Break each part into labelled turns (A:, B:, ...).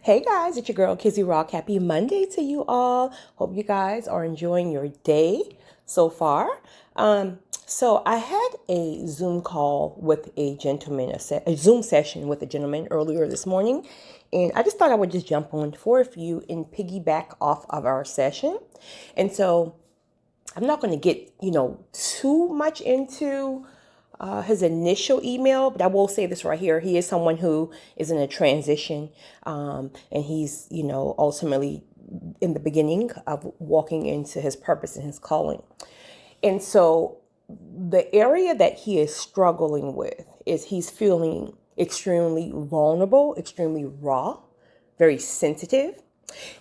A: Hey guys, it's your girl Kizzy Rock. Happy Monday to you all. Hope you guys are enjoying your day so far. So I had a Zoom call with a gentleman, a Zoom session with a gentleman earlier this morning, and I just thought I would just jump on for a few and piggyback off of our session. And so I'm not going to get, too much into his initial email, but I will say this right here. He is someone who is in a transition, and he's, ultimately in the beginning of walking into his purpose and his calling. And so the area that he is struggling with is he's feeling extremely vulnerable, extremely raw, very sensitive.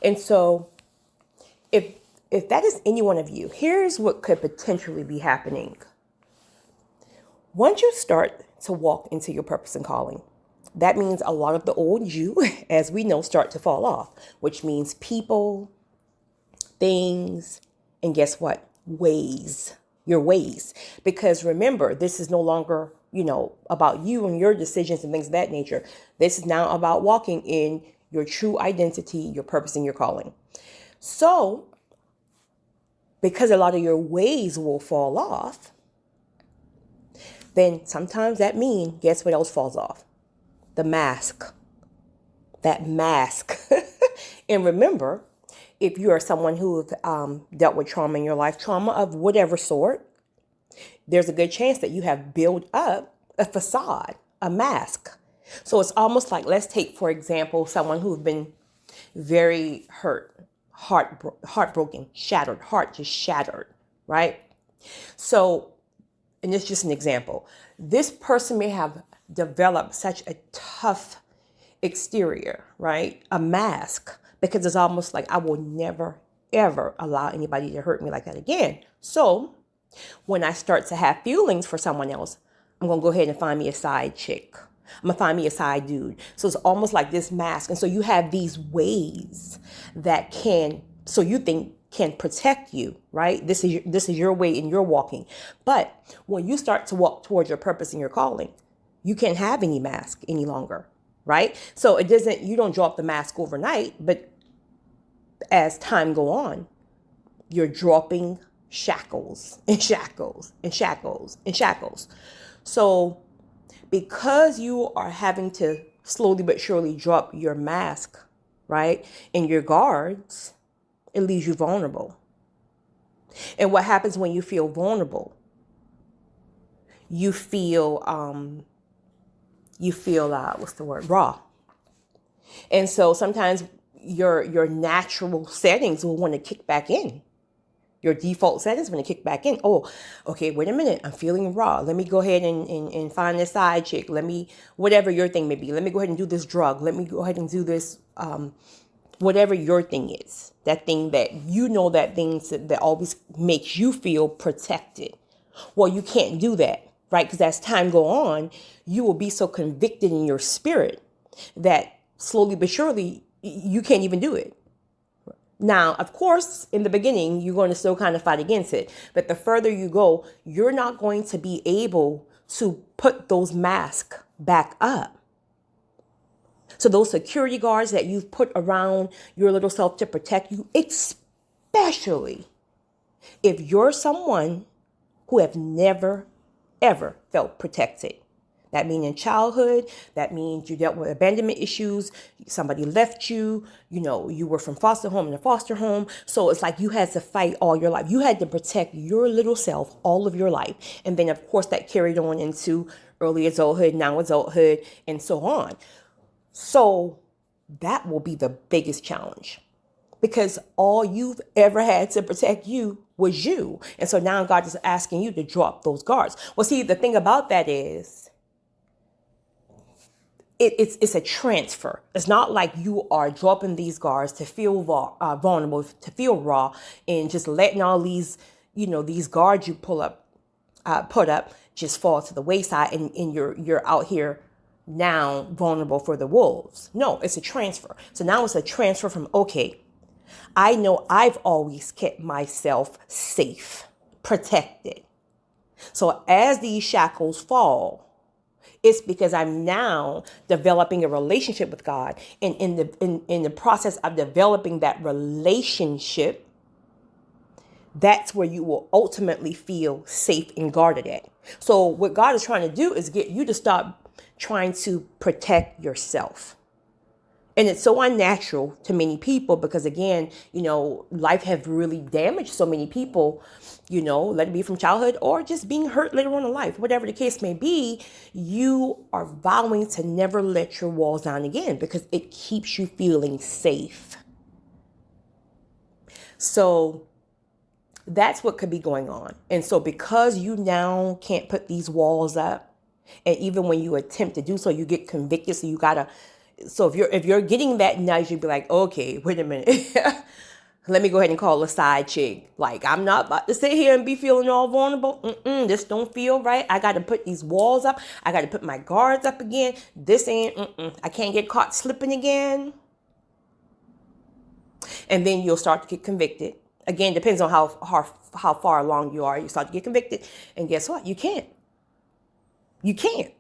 A: And so if if that is any one of you, here's what could potentially be happening. Once you start to walk into your purpose and calling, that means a lot of the old you, as we know, start to fall off, which means people, things, and guess what? Your ways. Because remember, this is no longer, about you and your decisions and things of that nature. This is now about walking in your true identity, your purpose, and your calling. So, because a lot of your ways will fall off, then sometimes that means, guess what else falls off? The mask. That mask. And remember, if you are someone who dealt with trauma in your life, trauma of whatever sort, there's a good chance that you have built up a facade, a mask. So it's almost like, let's take, for example, someone who's been very hurt, heartbroken, shattered, heart just shattered, right? So, and it's just an example. This person may have developed such a tough exterior, right? A mask, because it's almost like I will never, ever allow anybody to hurt me like that again. So when I start to have feelings for someone else, I'm going to go ahead and find me a side chick. I'm going to find me a side dude. So it's almost like this mask. And so you have these ways that so you think can protect you, right? This is your way and you're walking. But when you start to walk towards your purpose and your calling, you can't have any mask any longer, right? So you don't drop the mask overnight, but as time go on, you're dropping shackles and shackles and shackles and shackles. So because you are having to slowly but surely drop your mask, right, and your guards, it leaves you vulnerable. And what happens when you feel vulnerable? You feel what's the word? Raw. And so sometimes your natural settings will want to kick back in. Your default settings want to kick back in. Oh, okay, wait a minute. I'm feeling raw. Let me go ahead and find this side chick. Let me, whatever your thing may be. Let me go ahead and do this drug. Let me go ahead and do this, whatever your thing is. That thing that that always makes you feel protected. Well, you can't do that, right? Because as time go on, you will be so convicted in your spirit that slowly but surely you can't even do it. Now, of course, in the beginning, you're going to still kind of fight against it. But the further you go, you're not going to be able to put those masks back up. So those security guards that you've put around your little self to protect you, especially if you're someone who have never, ever felt protected. That means in childhood, that means you dealt with abandonment issues, somebody left you, you were from foster home to foster home. So it's like you had to fight all your life. You had to protect your little self all of your life. And then, of course, that carried on into early adulthood, now adulthood, and so on. So that will be the biggest challenge because all you've ever had to protect you was you. And so now God is asking you to drop those guards. Well, see, the thing about that is, it's a transfer. It's not like you are dropping these guards to feel vulnerable, to feel raw, and just letting all these, these guards you put up, just fall to the wayside, and you're out here now vulnerable for the wolves. No, it's a transfer. So now it's a transfer from, okay, I know I've always kept myself safe, protected. So as these shackles fall, It's because I'm now developing a relationship with God. And in the process of developing that relationship, that's where you will ultimately feel safe and guarded at. So what God is trying to do is get you to stop trying to protect yourself. And it's so unnatural to many people because, again, life have really damaged so many people, let it be from childhood or just being hurt later on in life. Whatever the case may be, you are vowing to never let your walls down again because it keeps you feeling safe. So that's what could be going on. And so because you now can't put these walls up, and even when you attempt to do so, you get convicted. So if you're getting that nudge, you'd be like, okay, wait a minute. Let me go ahead and call a side chick. Like, I'm not about to sit here and be feeling all vulnerable. This don't feel right. I got to put these walls up. I got to put my guards up again. This ain't, I can't get caught slipping again. And then you'll start to get convicted. Again, depends on how far along you are. You start to get convicted. And guess what? You can't. You can't.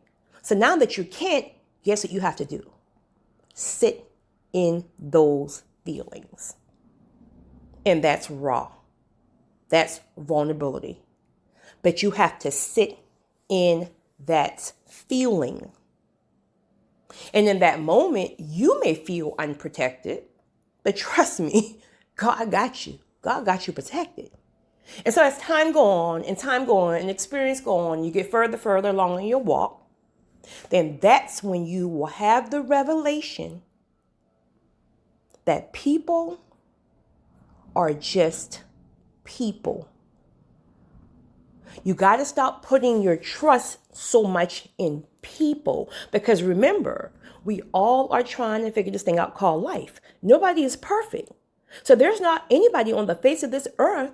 A: So now that you can't, guess what you have to do? Sit in those feelings. And that's raw. That's vulnerability. But you have to sit in that feeling. And in that moment, you may feel unprotected. But trust me, God got you. God got you protected. And so as time go on and experience go on, you get further along in your walk, then that's when you will have the revelation that people are just people. You got to stop putting your trust so much in people because remember, we all are trying to figure this thing out called life. Nobody is perfect. So there's not anybody on the face of this earth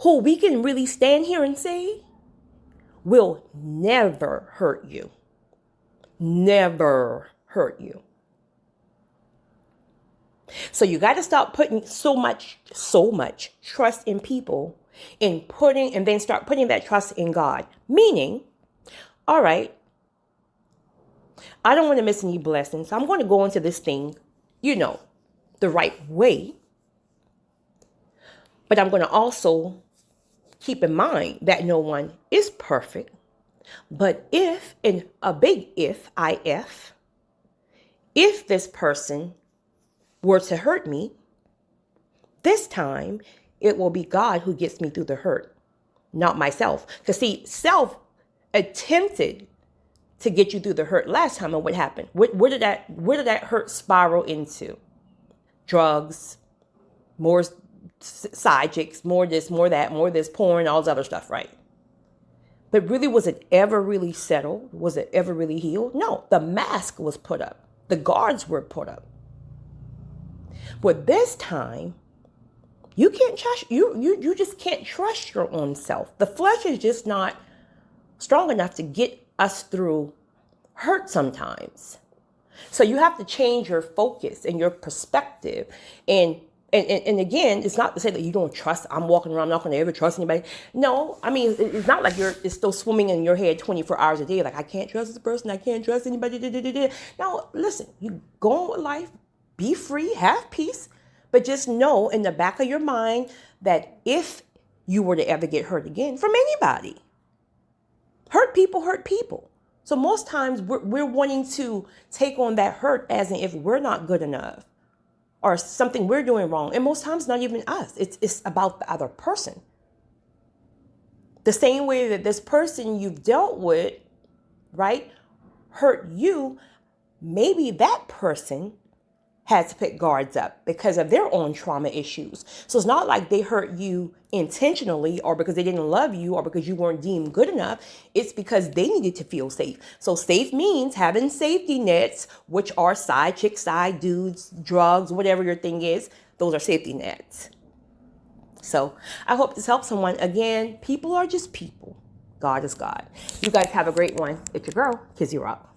A: who we can really stand here and say will never hurt you. Never hurt you. So you got to stop putting so much trust in people and then start putting that trust in God. Meaning, all right, I don't want to miss any blessings. I'm going to go into this thing, the right way. But I'm going to also keep in mind that no one is perfect. But if this person were to hurt me, this time it will be God who gets me through the hurt, not myself. Because see, self attempted to get you through the hurt last time, and what happened? Where did that hurt spiral into? Drugs, more side chicks, more this, more that, more this, porn, all this other stuff, right? But really, was it ever really settled? Was it ever really healed? No, the mask was put up. The guards were put up. But this time, you can't trust you just can't trust your own self. The flesh is just not strong enough to get us through hurt sometimes. So you have to change your focus and your perspective. And again, it's not to say that you don't trust. I'm walking around, I'm not going to ever trust anybody. No, I mean, it's not like it's still swimming in your head 24 hours a day. Like, I can't trust this person. I can't trust anybody. No, listen, you go on with life. Be free, have peace, but just know in the back of your mind that if you were to ever get hurt again from anybody, hurt people. So most times we're wanting to take on that hurt as in if we're not good enough or something we're doing wrong. And most times not even us. It's about the other person. The same way that this person you've dealt with, right, hurt you, maybe that person had to put guards up because of their own trauma issues. So it's not like they hurt you intentionally or because they didn't love you or because you weren't deemed good enough. It's because they needed to feel safe. So safe means having safety nets, which are side chicks, side dudes, drugs, whatever your thing is. Those are safety nets. So I hope this helps someone. Again, people are just people. God is God. You guys have a great one. It's your girl, Kizzy Rock.